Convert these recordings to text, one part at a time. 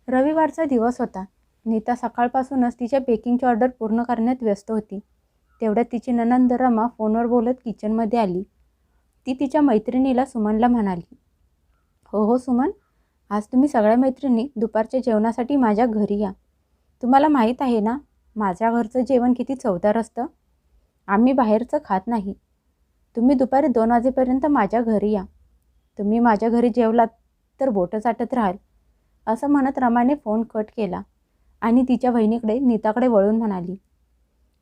रविवारचा दिवस होता. नीता सकाळपासूनच तिच्या बेकिंगची ऑर्डर पूर्ण करण्यात व्यस्त होती. तेवढ्यात तिची नणंद रमा फोनवर बोलत किचनमध्ये आली. ती तिच्या मैत्रिणीला सुमनला म्हणाली, हो हो सुमन, आज तुम्ही सगळ्या मैत्रिणी दुपारच्या जेवणासाठी माझ्या घरी या. तुम्हाला माहीत आहे ना, माझ्या घरचं जेवण किती चवदार असतं. आम्ही बाहेरचं खात नाही. तुम्ही दुपारी 2 वाजेपर्यंत माझ्या घरी या. तुम्ही माझ्या घरी जेवलात तर बोटं चाटत राहाल. असं म्हणत रमाने फोन कट केला आणि तिच्या वहिनीकडे नीताकडे वळून म्हणाली,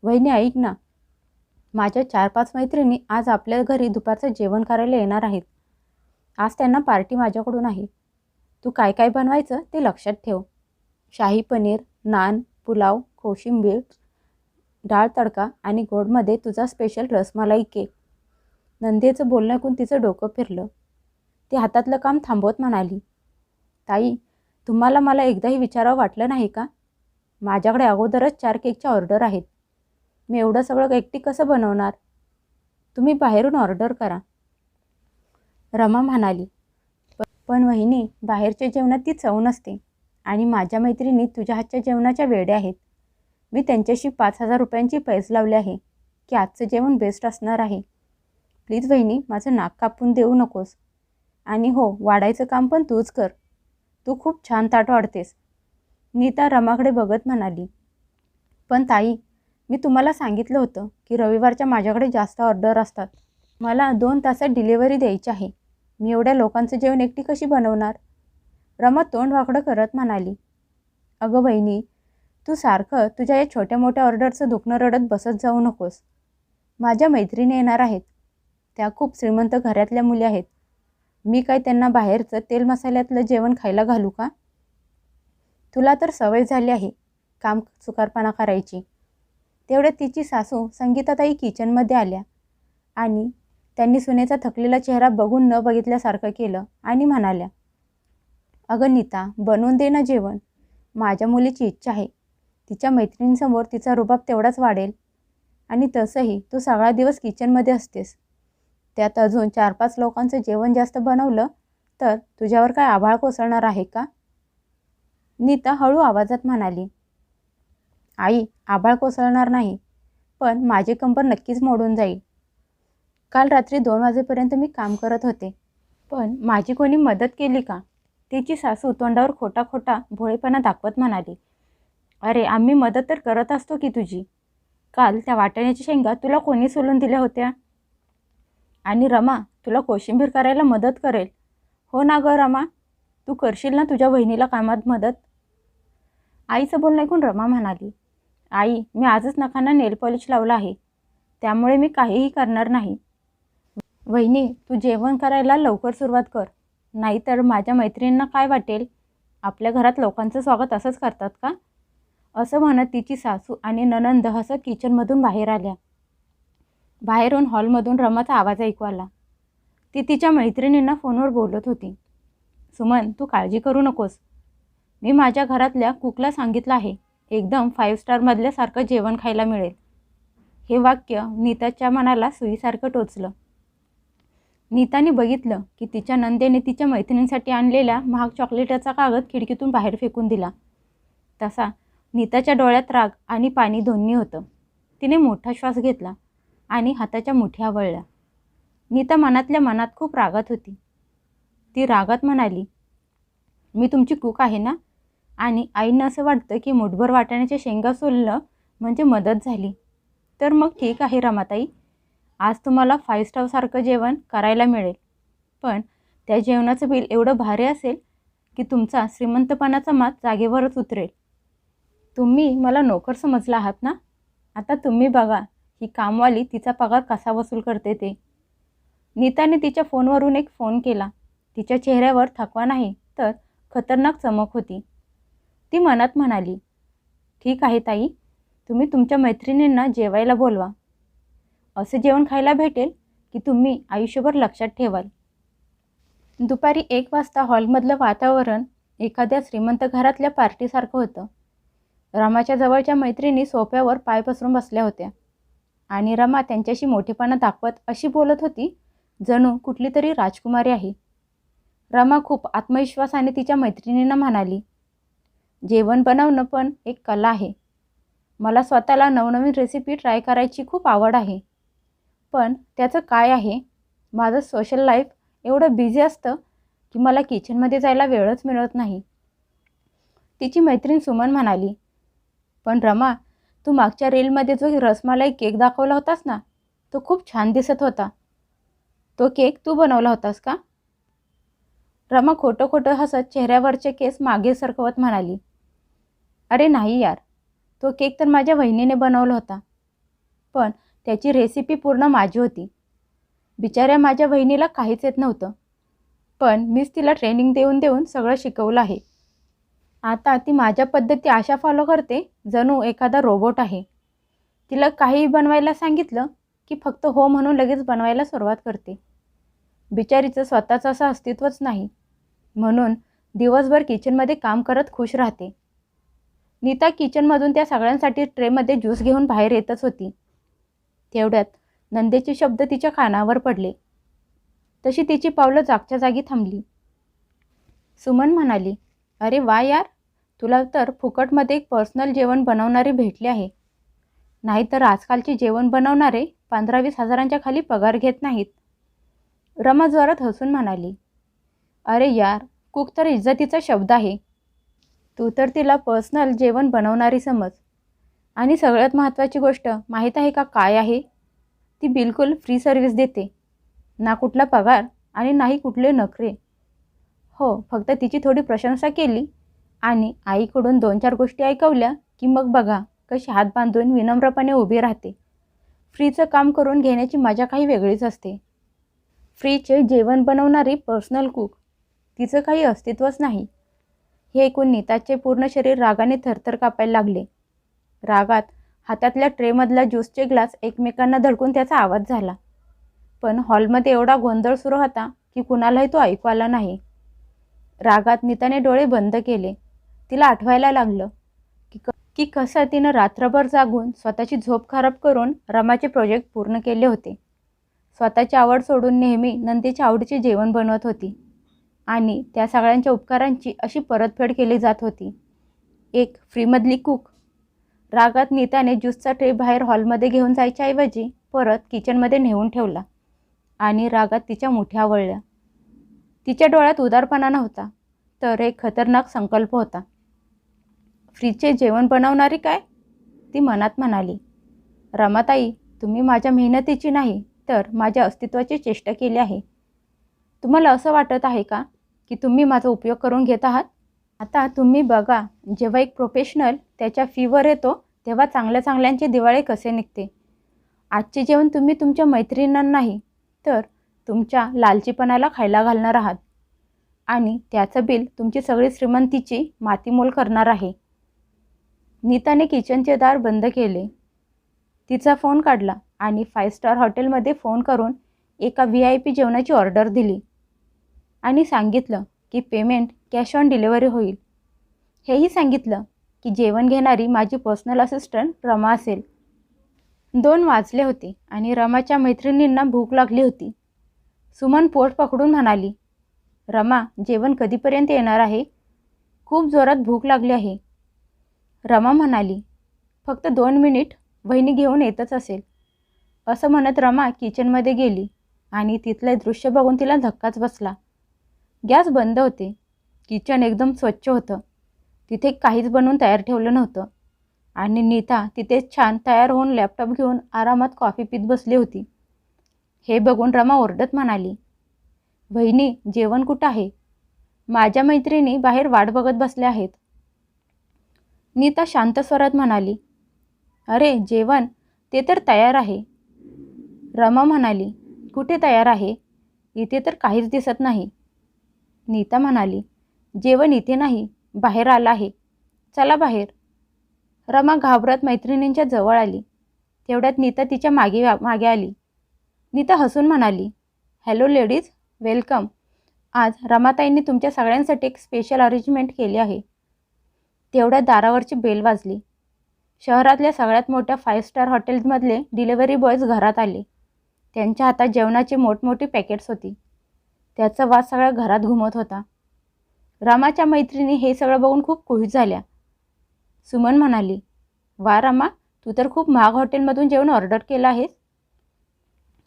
वहिनी ऐक ना, माझ्या 4-5 मैत्रिणी आज आपल्या घरी दुपारचं जेवण करायला येणार आहेत. आज त्यांना पार्टी माझ्याकडून आहे. तू काय काय बनवायचं ते लक्षात ठेव. शाही पनीर, नान, पुलाव, कोशिंबीर, डाळ तडका आणि गोडमध्ये तुझा स्पेशल रसमलाई केक. नंदेचं बोलणं ऐकून तिचं डोकं फिरलं. ती हातातलं काम थांबवत म्हणाली, ताई, तुम्हाला मला एकदाही विचारावं वाटलं नाही का? माझ्याकडे अगोदरच 4 केकच्या ऑर्डर आहेत. मी एवढं सगळं एकटी कसं बनवणार? तुम्ही बाहेरून ऑर्डर करा. रमा म्हणाली, पण वहिनी, बाहेरच्या जेवणात ती चव नसते आणि माझ्या मैत्रिणी तुझ्या हातच्या जेवणाच्या वेड्या आहेत. मी त्यांच्याशी 5,000 रुपयांची पैस लावली आहे की आजचं जेवण बेस्ट असणार आहे. प्लीज वहिनी, माझं नाक कापून देऊ नकोस. आणि हो, वाढायचं काम पण तूच कर. तू खूप छान ताट वाढतेस. नीता रमाकडे बघत म्हणाली, पण ताई, मी तुम्हाला सांगितलं होतं की रविवारच्या माझ्याकडे जास्त ऑर्डर असतात. मला 2 तासात डिलिव्हरी द्यायची आहे. मी एवढ्या लोकांचं जेवण एकटी कशी बनवणार? रमा तोंड वाकडं करत म्हणाली, अगं बहिणी, तू सारखं तुझ्या या छोट्या मोठ्या ऑर्डरचं दुखणं रडत बसत जाऊ नकोस. माझ्या मैत्रिणी येणार आहेत. त्या खूप श्रीमंत घरातल्या मुली आहेत. मी काय त्यांना बाहेरचं तेल मसाल्यातलं जेवण खायला घालू का? तुला तर सवय झाली आहे काम चुकारपणा करायची. तेवढ्यात तिची सासू संगीताताई किचनमध्ये आल्या आणि त्यांनी सुनेचा थकलेला चेहरा बघून न बघितल्यासारखं केलं आणि म्हणाल्या, अगं नीता, बनवून दे ना जेवण. माझ्या मुलीची इच्छा आहे. तिच्या मैत्रिणींसमोर तिचा रुबाब तेवढाच वाढेल. आणि तसंही तू सगळा दिवस किचनमध्ये असतेस. त्यात अजून 4-5 लोकांचं जेवण जास्त बनवलं तर तुझ्यावर काय आभाळ कोसळणार आहे का? नीता हळू आवाजात म्हणाली, आई, आभाळ कोसळणार नाही, पण माझी कंबर नक्कीच मोडून जाईल. काल रात्री 2 वाजेपर्यंत मी काम करत होते, पण माझी कोणी मदत केली का? तिची सासू तोंडावर खोटा खोटा भोळेपणा दाखवत म्हणाली, अरे, आम्ही मदत तर करत असतो की तुझी. काल त्या वाटाण्याच्या शेंगा तुला कोणी सोलून दिल्या होत्या? आणि रमा, तुला कोशिंबीर करायला मदत करेल. हो ना गं रमा, तू करशील ना तुझ्या बहिणीला कामात मदत? आईचं बोलणं ऐकून रमा म्हणाली, आई, मी आजच नखांना नेल पॉलिश लावलं आहे, त्यामुळे मी काहीही करणार नाही. वहिनी, तू जेवण करायला लवकर सुरुवात कर, नाहीतर माझ्या मैत्रिणींना काय वाटेल? आपल्या घरात लोकांचं स्वागत असंच करतात का? असं म्हणत तिची सासू आणि नणंद हसत किचनमधून बाहेर आल्या. बाहेरून हॉलमधून रमाचा आवाज ऐकू आला. ती तिच्या मैत्रिणींना फोनवर बोलत होती, सुमन, तू काळजी करू नकोस. मी माझ्या घरातल्या कुकला सांगितलं आहे, एकदम 5 स्टारमधल्यासारखं जेवण खायला मिळेल. हे वाक्य नीताच्या मनाला सुईसारखं टोचलं. नीताने बघितलं की तिच्या नंदेने तिच्या मैत्रिणींसाठी आणलेल्या महाग चॉकलेटाचा कागद खिडकीतून बाहेर फेकून दिला. तसा नीताच्या डोळ्यात राग आणि पाणी दोन्ही होतं. तिने मोठा श्वास घेतला आणि हाताच्या मुठ्या वळल्या. नीता मनातल्या मनात खूप रागात होती. ती रागात म्हणाली, मी तुमची कूक आहे ना, आणि आईंना असं वाटतं की मुठभर वाटाण्याच्या शेंगा सोलणं म्हणजे मदत झाली. तर मग ठीक आहे रमाताई, आज तुम्हाला 5 स्टारसारखं जेवण करायला मिळेल. पण त्या जेवणाचं बिल एवढं भारी असेल की तुमचा श्रीमंतपणाचा मात जागेवरच उतरेल. तुम्ही मला नोकर समजला आहात ना? आता तुम्ही बघा ही कामवाली तिचा पगार कसा वसूल करते ते. नीताने तिच्या फोनवरून एक फोन केला. तिच्या चेहऱ्यावर थकवा नाही तर खतरनाक चमक होती. ती मनात म्हणाली, ठीक आहे ताई, तुम्ही तुमच्या मैत्रिणींना जेवायला बोलवा. असं जेवण खायला भेटेल की तुम्ही आयुष्यभर लक्षात ठेवाल. दुपारी 1 वाजता हॉलमधलं वातावरण एखाद्या श्रीमंत घरातल्या पार्टीसारखं होतं. रमाच्या जवळच्या मैत्रिणी सोफ्यावर पाय पसरून बसल्या होत्या आणि रमा त्यांच्याशी मोठेपणा दाखवत अशी बोलत होती जणू कुठली तरी राजकुमारी आहे. रमा खूप आत्मविश्वासाने तिच्या मैत्रिणींना म्हणाली, जेवण बनवणं पण एक कला आहे. मला स्वतःला नवनवीन रेसिपी ट्राय करायची खूप आवड आहे. पण त्याचं काय आहे, माझं सोशल लाईफ एवढं बिझी असतं की मला किचनमध्ये जायला वेळच मिळत नाही. तिची मैत्रीण सुमन म्हणाली, पण रमा, तू मागच्या रीलमध्ये जो रसमलाई केक दाखवला होतास ना, तो खूप छान दिसत होता. तो केक तू बनवला होतास का? रमा खोटं खोटं हसत चेहऱ्यावरचे केस मागे सरकवत म्हणाली, अरे नाही यार, तो केक तर माझ्या वहिनीने बनवला होता. पण त्याची रेसिपी पूर्ण माझी होती. बिचाऱ्या माझ्या वहिनीला काहीच येत नव्हतं. पण मीच तिला ट्रेनिंग देऊन देऊन सगळं शिकवलं आहे. आता ती माझ्या पद्धती अशा फॉलो करते जणू एखादा रोबोट आहे. तिला काही बनवायला सांगितलं की फक्त हो म्हणून लगेच बनवायला सुरुवात करते. बिचारीचं स्वतःचं असं अस्तित्वच नाही, म्हणून दिवसभर किचनमध्ये काम करत खुश राहते. नीता किचनमधून त्या सगळ्यांसाठी ट्रेमध्ये ज्यूस घेऊन बाहेर येतच होती. तेवढ्यात नंदेचे शब्द तिच्या कानावर पडले. तशी तिची पावलं जागच्या जागी थांबली. सुमन म्हणाली, अरे वा यार, तुला तर फुकटमध्ये एक पर्सनल जेवण बनवणारे भेटले आहे. नाहीतर आजकालचे जेवण बनवणारे 15-20 हजारांच्या खाली पगार घेत नाहीत. रमा जोरात हसून म्हणाली, अरे यार, कुक तर इज्जतीचा शब्द आहे. तू तर तिला पर्सनल जेवण बनवणारी समज. आणि सगळ्यात महत्त्वाची गोष्ट माहीत आहे का काय आहे? ती बिलकुल फ्री सर्व्हिस देते. ना कुठला पगार आणि नाही कुठले नखरे. हो, फक्त तिची थोडी प्रशंसा केली आणि आईकडून 2-4 गोष्टी ऐकवल्या की मग बघा कशी हात बांधून विनम्रपणे उभी राहते. फ्रीचं काम करून घेण्याची मजा काही वेगळीच असते. फ्रीचे जेवण बनवणारी पर्सनल कुक, तिचं काही अस्तित्वच नाही. हे ऐकून नीताचे पूर्ण शरीर रागाने थरथर कापायला लागले. रागात हातातल्या ट्रेमधला ज्यूसचे ग्लास एकमेकांना धडकून त्याचा आवाज झाला. पण हॉलमध्ये एवढा गोंधळ सुरू होता की कुणालाही तो ऐकू आला नाही. रागात नीताने डोळे बंद केले. तिला आठवायला लागलं की कसं तिनं रात्रभर जागून स्वतःची झोप खराब करून रमाचे प्रोजेक्ट पूर्ण केले होते. स्वतःची आवड सोडून नेहमी नंदेच्या आवडीचे जेवण बनवत होती आणि त्या सगळ्यांच्या उपकारांची अशी परतफेड केली जात होती. एक फ्रीमधली कुक. रागात नीताने ज्यूसचा ट्रे बाहेर हॉलमध्ये घेऊन जायच्या ऐवजी परत किचनमध्ये नेऊन ठेवला आणि रागात तिच्या मुठ्या वळल्या. तिच्या डोळ्यात उदारपणा नव्हता, तर एक खतरनाक संकल्प होता. फ्रीचे जेवण बनवणारी काय? ती मनात म्हणाली, रमाताई, तुम्ही माझ्या मेहनतीची नाही तर माझ्या अस्तित्वाची चेष्टा केली आहे. तुम्हाला असं वाटत आहे का की तुम्ही माझा उपयोग करून घेत आहात? आता तुम्ही बघा, जेव्हा एक प्रोफेशनल त्याच्या फीवर येतो तेव्हा चांगल्या चांगल्यांचे दिवाळे कसे निघते. आजचे जेवण तुम्ही तुमच्या मैत्रिणींना नाही तर तुमच्या लालचीपणाला खायला घालणार आहात आणि त्याचं बिल तुमची सगळी श्रीमंतीची मातीमोल करणार आहे. नीताने किचनचे दार बंद केले. तिचा फोन काढला आणि 5 स्टार हॉटेलमध्ये फोन करून एका VIP जेवणाची ऑर्डर दिली आणि सांगितलं की पेमेंट कॅश ऑन डिलिव्हरी होईल. हेही सांगितलं की जेवण घेणारी माझी पर्सनल असिस्टंट रमा असेल. 2 वाजले होते आणि रमाच्या मैत्रिणींना भूक लागली होती. सुमन पोट पकडून म्हणाली, रमा, जेवण कधीपर्यंत येणार आहे? खूप जोरात भूक लागली आहे. रमा म्हणाली, फक्त 2 मिनिट, वहिनी घेऊन येतच असेल. असं म्हणत रमा किचनमध्ये गेली आणि तिथले दृश्य बघून तिला धक्काच बसला. गॅस बंद होते. किचन एकदम स्वच्छ होतं. तिथे काहीच बनवून तयार ठेवलं नव्हतं आणि नीता तिथेच छान तयार होऊन लॅपटॉप घेऊन आरामात कॉफी पीत बसली होती. हे बघून रमा ओरडत म्हणाली, वहिनी, जेवण कुठं आहे? माझ्या मैत्रिणी बाहेर वाट बघत बसल्या आहेत. नीता शांत स्वरात म्हणाली, अरे जेवण, ते तर तयार आहे. रमा म्हणाली, कुठे तयार आहे? इथे तर काहीच दिसत नाही. नीता म्हणाली, जेवण इथे नाही, बाहेर आलं आहे. चला बाहेर. रमा घाबरत मैत्रिणींच्या जवळ आली. तेवढ्यात नीता तिच्या मागे आली. नीता हसून म्हणाली, हॅलो लेडीज, वेलकम. आज रमाताईंनी तुमच्या सगळ्यांसाठी एक स्पेशल अरेंजमेंट केली आहे. तेवढ्या दारावरची बेल वाजली. शहरातल्या सगळ्यात मोठ्या 5 स्टार हॉटेल्समधले डिलिव्हरी बॉयज घरात आले. त्यांच्या हातात जेवणाची मोठमोठी पॅकेट्स होती. त्याचा वास सगळ्या घरात घुमत होता. रामाच्या मैत्रिणी हे सगळं बघून खूप खुश झाल्या सुमन म्हणाली, वा रमा, तू तर खूप महाग हॉटेलमधून जेवण ऑर्डर केलं आहेस.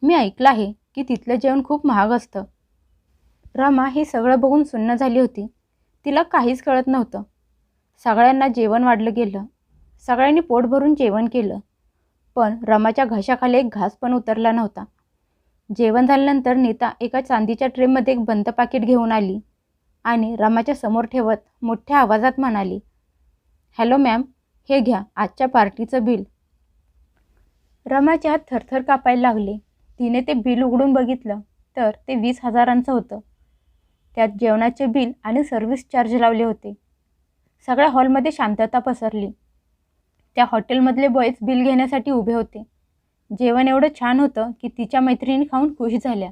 मी ऐकलं आहे की तिथलं जेवण खूप महाग असतं. रमा हे सगळं बघून सुन्न झाली होती. तिला काहीच कळत नव्हतं. सगळ्यांना जेवण वाढलं गेलं. सगळ्यांनी पोट भरून जेवण केलं. पण रमाच्या घशाखाली एक घास पण उतरला नव्हता. जेवण झाल्यानंतर नीता एका चांदीच्या ट्रेमध्ये एक बंद पाकिट घेऊन आली आणि रमाच्या समोर ठेवत मोठ्या आवाजात म्हणाली, हॅलो मॅम, हे घ्या आजच्या पार्टीचं बिल. रमाचे हात थरथर कापायला लागले. तिने ते बिल उघडून बघितलं तर ते 20,000चं होतं. त्यात जेवणाचे बिल आणि सर्व्हिस चार्ज लावले होते. सगळ्या हॉलमध्ये शांतता पसरली. त्या हॉटेलमधले बॉयज बिल घेण्यासाठी उभे होते. जेवण एवढं छान होतं की तिच्या मैत्रिणी खाऊन खुश झाल्या.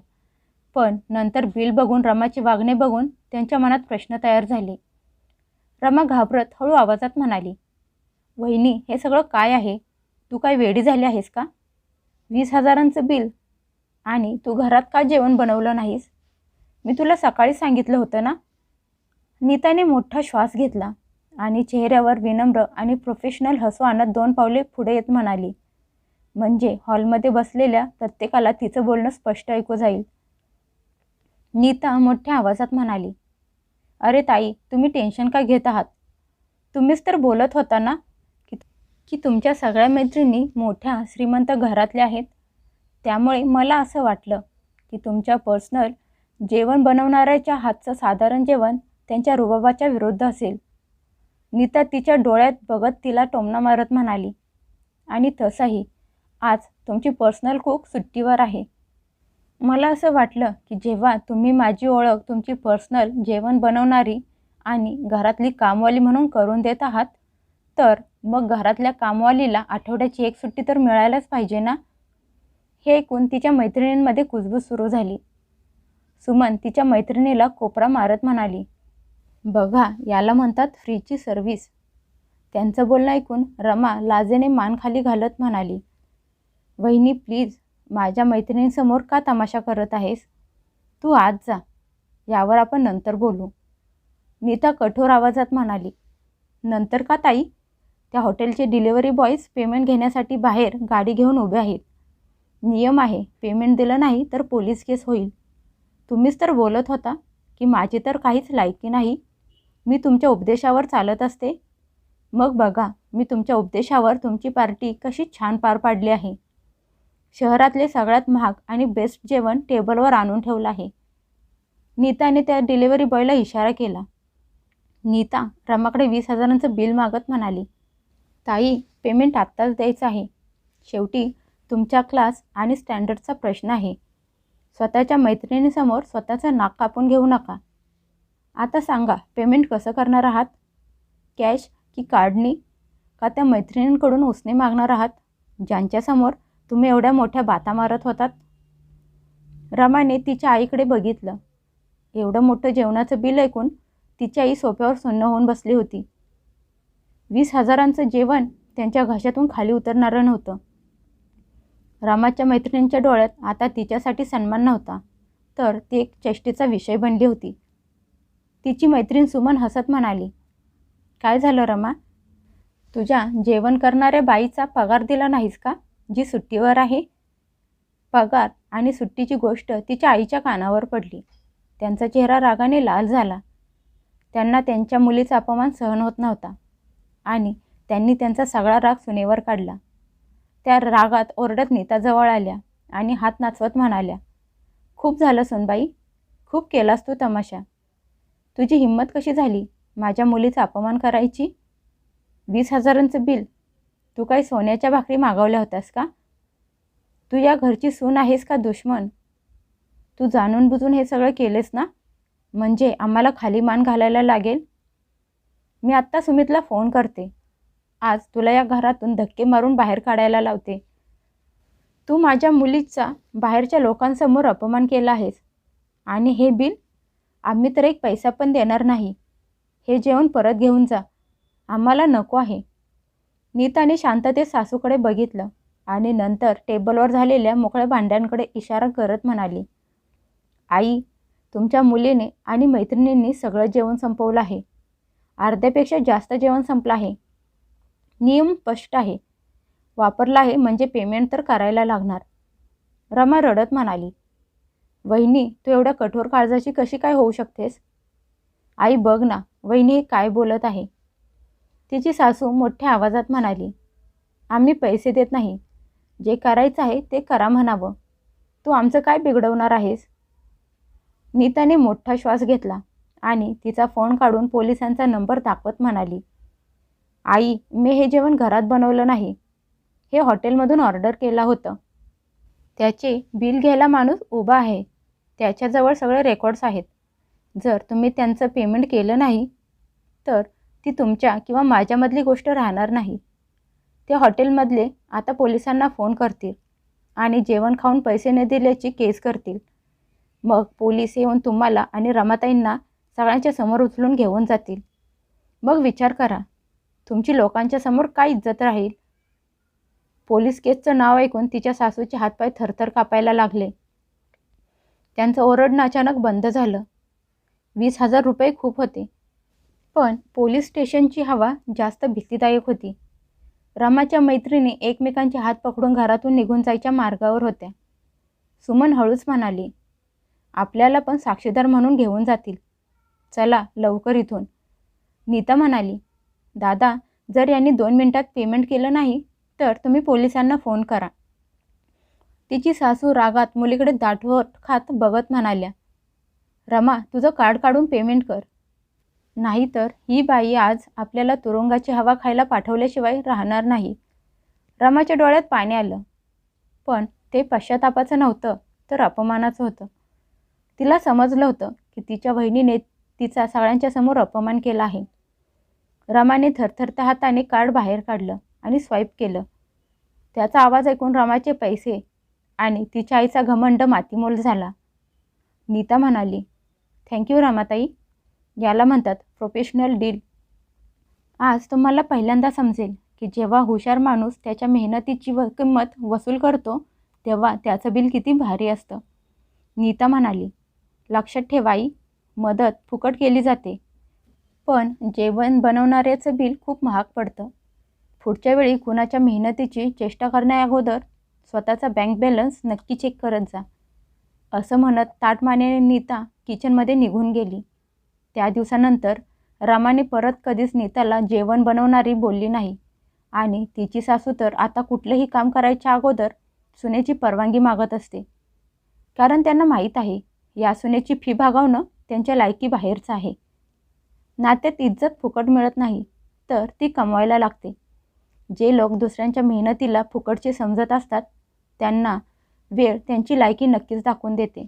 पण नंतर बिल बघून रमाचे वागणे बघून त्यांच्या मनात प्रश्न तयार झाले. रमा घाबरत हळू आवाजात म्हणाली, वहिनी, हे सगळं काय आहे? तू काय वेडी झाली आहेस का? 20,000चं बिल आणि तू घरात का जेवण बनवलं नाहीस? मी तुला सकाळी सांगितलं होतं ना. नीताने मोठा श्वास घेतला आणि चेहऱ्यावर विनम्र आणि प्रोफेशनल हसू आणत 2 पावले पुढे येत म्हणाली, म्हणजे हॉलमध्ये बसलेल्या प्रत्येकाला तिचं बोलणं स्पष्ट ऐकू जाईल. नीता मोठ्या आवाजात म्हणाली, अरे ताई, तुम्ही टेन्शन का घेत आहात? तुम्हीच तर बोलत होता ना की तुमच्या सगळ्या मैत्रिणी मोठ्या श्रीमंत घरातल्या आहेत. त्यामुळे मला असं वाटलं की तुमच्या पर्सनल जेवण बनवणाऱ्याच्या हातचं साधारण जेवण त्यांच्या रुबाबाच्या विरुद्ध असेल. नीता तिच्या डोळ्यात बघत तिला टोमणा मारत म्हणाली, आणि तसंही आज तुमची पर्सनल कुक सुट्टीवर आहे. मला असं वाटलं की जेव्हा तुम्ही माझी ओळख तुमची पर्सनल जेवण बनवणारी आणि घरातली कामवाली म्हणून करून देत आहात, तर मग घरातल्या कामवालीला आठवड्याची एक सुट्टी तर मिळायलाच पाहिजे ना. हे ऐकून तिच्या मैत्रिणींमध्ये कुजबूज सुरू झाली. सुमन तिच्या मैत्रिणीला कोपरा मारत म्हणाली, बघा, याला म्हणतात फ्रीची सर्व्हिस. त्यांचं बोलणं ऐकून रमा लाजेने मान खाली घालत म्हणाली, वहिनी प्लीज, माझ्या मैत्रिणींसमोर का तमाशा करत आहेस? तू आज जा, यावर आपण नंतर बोलू. नीता कठोर आवाजात म्हणाली, नंतर का ताई? त्या हॉटेलचे डिलिव्हरी बॉयज पेमेंट घेण्यासाठी बाहेर गाडी घेऊन उभे आहेत. नियम आहे, पेमेंट दिलं नाही तर पोलीस केस होईल. तुम्हीच तर बोलत होता की माझी तर काहीच लायकी नाही, मी तुमच्या उपदेशावर चालत असते. मग बघा, मी तुमच्या उपदेशावर तुमची पार्टी कशी छान पार पाडली आहे. शहरातले सगळ्यात महाग आणि बेस्ट जेवण टेबलवर आणून ठेवलं आहे. नीताने त्या डिलिव्हरी बॉयला इशारा केला. नीता रमाकडे 20,000चं बिल मागत म्हणाली, ताई, पेमेंट आत्ताच द्यायचं आहे. शेवटी तुमच्या क्लास आणि स्टँडर्डचा प्रश्न आहे. स्वतःच्या मैत्रिणीसमोर स्वतःचं नाक कापून घेऊ नका. आता सांगा, पेमेंट कसं करणार आहात? कॅश की कार्डनी? का त्या मैत्रिणींकडून उसने मागणार आहात ज्यांच्यासमोर तुम्ही एवढ्या मोठ्या बाता मारत होतात? रमाने तिच्या आईकडे बघितलं. एवढं मोठं जेवणाचं बिल ऐकून तिची आई सोफ्यावर सुन्न होऊन बसली होती. 20,000चं जेवण त्यांच्या घशातून खाली उतरणारं नव्हतं. रामाच्या मैत्रिणींच्या डोळ्यात आता तिच्यासाठी सन्मान नव्हता, तर ती एक चेष्टेचा विषय बनली होती. तिची मैत्रीण सुमन हसत म्हणाली, काय झालं रमा? तुझ्या जेवण करणाऱ्या बाईचा पगार दिला नाहीस का, जी सुट्टीवर आहे? पगार आणि सुट्टीची गोष्ट तिच्या आईच्या कानावर पडली. त्यांचा चेहरा रागाने लाल झाला. त्यांना त्यांच्या मुलीचा अपमान सहन होत नव्हता आणि त्यांनी त्यांचा सगळा राग सुनेवर काढला. त्या रागात ओरडत नीताजवळ आल्या आणि हात नाचवत म्हणाल्या, खूप झालं सुनबाई, खूप केलास तू तमाशा. तुझी हिंमत कशी झाली माझ्या मुलीचा अपमान करायची? 20,000चं बिल? तू काही सोन्याच्या भाकरी मागवल्या होत्यास का? तू या घरची सून आहेस का दुश्मन? तू जाणून बुजून हे सगळं केलेस ना, म्हणजे आम्हाला खाली मान घालायला लागेल. मी आत्ता सुमितला फोन करते. आज तुला या घरातून धक्के मारून बाहेर काढायला लावते. तू माझ्या मुलीचा बाहेरच्या लोकांसमोर अपमान केला आहेस. आणि हे बिल? आम्ही तर एक पैसा पण देणार नाही. हे जेवण परत घेऊन जा, आम्हाला नको आहे. नीताने शांततेत सासूकडे बघितलं आणि नंतर टेबलवर झालेल्या मोकळ्या भांड्यांकडे इशारा करत म्हणाली, आई, तुमच्या मुलीने आणि मैत्रिणींनी सगळं जेवण संपवलं आहे. अर्ध्यापेक्षा जास्त जेवण संपलं आहे. नियम स्पष्ट आहे. वापरला आहे म्हणजे पेमेंट तर करायला लागणार. रमा रडत म्हणाली, वहिनी तू एवढ्या कठोर काळजाची कशी काय होऊ शकतेस? आई बघ ना, वहिनी हे काय बोलत आहे. तिची सासू मोठ्या आवाजात म्हणाली, आम्ही पैसे देत नाही. जे करायचं आहे ते करा म्हणावं. तू आमचं काय बिघडवणार आहेस? नीताने मोठा श्वास घेतला आणि तिचा फोन काढून पोलिसांचा नंबर दाखवत म्हणाली, आई मी हे जेवण घरात बनवलं नाही. हे हॉटेलमधून ऑर्डर केलं होतं. त्याचे बिल घ्यायला माणूस उभा आहे. त्याच्याजवळ सगळे रेकॉर्ड्स आहेत. जर तुम्ही त्यांचं पेमेंट केलं नाही तर ती तुमच्या किंवा माझ्यामधली गोष्ट राहणार नाही. ते हॉटेलमधले आता पोलिसांना फोन करतील आणि जेवण खाऊन पैसे न दिल्याची केस करतील. मग पोलीस येऊन तुम्हाला आणि रमाताईंना सगळ्यांच्या समोर उचलून घेऊन जातील. मग विचार करा, तुमची लोकांच्या समोर काय इज्जत राहील? पोलीस केसचं नाव ऐकून तिच्या सासूचे हातपाय थरथर कापायला लागले. त्यांचं ओरडणं अचानक बंद झालं. 20,000 रुपये खूप होते, पण पोलीस स्टेशनची हवा जास्त भीतीदायक होती. रमाच्या मैत्रिणी एकमेकांचे हात पकडून घरातून निघून जायच्या मार्गावर होत्या. सुमन हळूच म्हणाली, आपल्याला पण साक्षीदार म्हणून घेऊन जातील. चला लवकर इथून. नीता म्हणाली, दादा जर यांनी 2 मिनिटात पेमेंट केलं नाही तर तुम्ही पोलिसांना फोन करा. तिची सासू रागात मुलीकडे दाटवत खात बघत म्हणाल्या, रमा तुझं कार्ड काढून पेमेंट कर. नाहीतर ही बाई आज आपल्याला तुरुंगाची हवा खायला पाठवल्याशिवाय राहणार नाही. रमाच्या डोळ्यात पाणी आलं, पण ते पश्चातापाचं नव्हतं तर अपमानाचं होतं. तिला समजलं होतं की तिच्या बहिणीने तिचा सगळ्यांच्या समोर अपमान केला आहे. रमाने थरथरत्या हाताने कार्ड बाहेर काढलं आणि स्वाईप केलं. त्याचा आवाज ऐकून रमाचे पैसे आणि तिच्या आईचा घमंड मातीमोल झाला. नीता म्हणाली, थँक्यू रमाताई. याला म्हणतात प्रोफेशनल डील. आज तुम्हाला पहिल्यांदा समजेल की जेव्हा हुशार माणूस त्याच्या मेहनतीची किंमत वसूल करतो तेव्हा त्याचं बिल किती भारी असतं. नीता म्हणाली, लक्षात ठेवा आई, मदत फुकट केली जाते, पण जेवण बनवणाऱ्याचं बिल खूप महाग पडतं. पुढच्या वेळी कुणाच्या मेहनतीची चेष्टा करण्याअगोदर स्वतःचा बँक बॅलन्स नक्की चेक करत जा. असं म्हणत ताटमानेने नीता किचनमध्ये निघून गेली. त्या दिवसानंतर रमाने परत कधीच नीताला जेवण बनवणारी बोलली नाही आणि तिची सासू तर आता कुठलंही काम करायच्या अगोदर सुनेची परवानगी मागत असते. कारण त्यांना माहीत आहे या सुनेची फी भागवणं त्यांच्या लायकीबाहेरचं आहे. नात्यात इज्जत फुकट मिळत नाही तर ती कमवायला लागते. जे लोक दुसऱ्यांच्या मेहनतीला फुकटचे समजत असतात त्यांना वेळ त्यांची लायकी नक्कीच दाखवून देते.